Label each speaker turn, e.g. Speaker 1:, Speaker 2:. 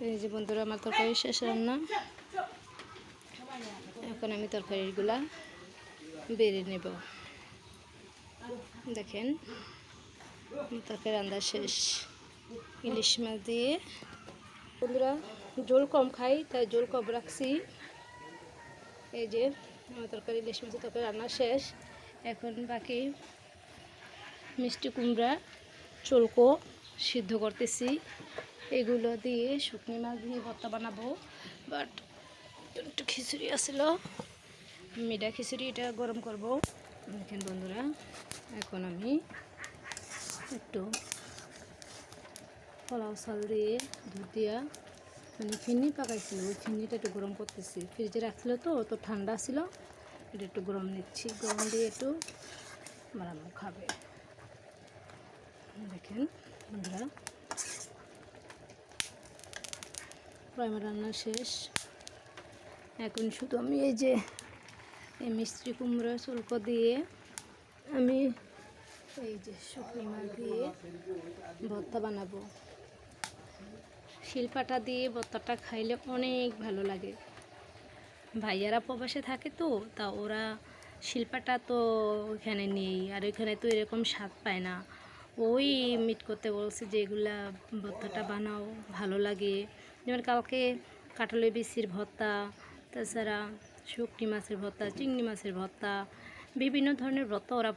Speaker 1: এই যে বন্ধুরা, আমার তরকারি শেষ রান্না। এখন আমি তরকারিগুলা বেড়ে নেব। দেখেন, তরকারি রান্না শেষ। ইলিশ মাছ দিয়ে বন্ধুরা ঝোল কম খাই, তাই ঝোল কম রাখছি। এই যে আমার তরকারি, ইলিশ মাছের তরকারি রান্না শেষ। এখন বাকি মিষ্টি কুমড়া চুলকো সিদ্ধ করতেছি। এগুলো দিয়ে শুকনো মাছ দিয়ে ভর্তা বানাবো। বাট একটু খিচুড়ি আসছিল, মিঠা খিচুড়ি, এটা গরম করব। দেখেন বন্ধুরা, এখন আমি একটু পোলাও চাল দিয়ে দুধ দিয়া মানে চিনি পাকাইছিল, ওই চিনিটা একটু গরম করতেছি। ফ্রিজে রাখছিল তো ঠান্ডা ছিল, এটা একটু গরম নিচ্ছি। গরম দিয়ে একটু বানাবো, খাবে। দেখেন বন্ধুরা, প্রায় আমার রান্না শেষ। এখন শুধু আমি এই যে এই মিষ্টি কুমড়া চুলকো দিয়ে আমি এই যে শুকনো মাছ দিয়ে ভর্তা বানাবো। শিলপাটা দিয়ে ভর্তাটা খাইলে অনেক ভালো লাগে। ভাইয়ারা প্রবাসে থাকে তো, তা ওরা শিলপাটা তো ওইখানে নেই, আর ওইখানে তো এরকম স্বাদ পায় না। ওই মিট করতে বলছে যে এগুলা ভর্তাটা বানাও, ভালো লাগে। যেমন কালকে কাঁঠালের বিচির ভর্তা, তাছাড়া শুকনি মাছের ভর্তা, চিংড়ি মাছের ভর্তা, বিভিন্ন ধরনের ভর্তা ওরা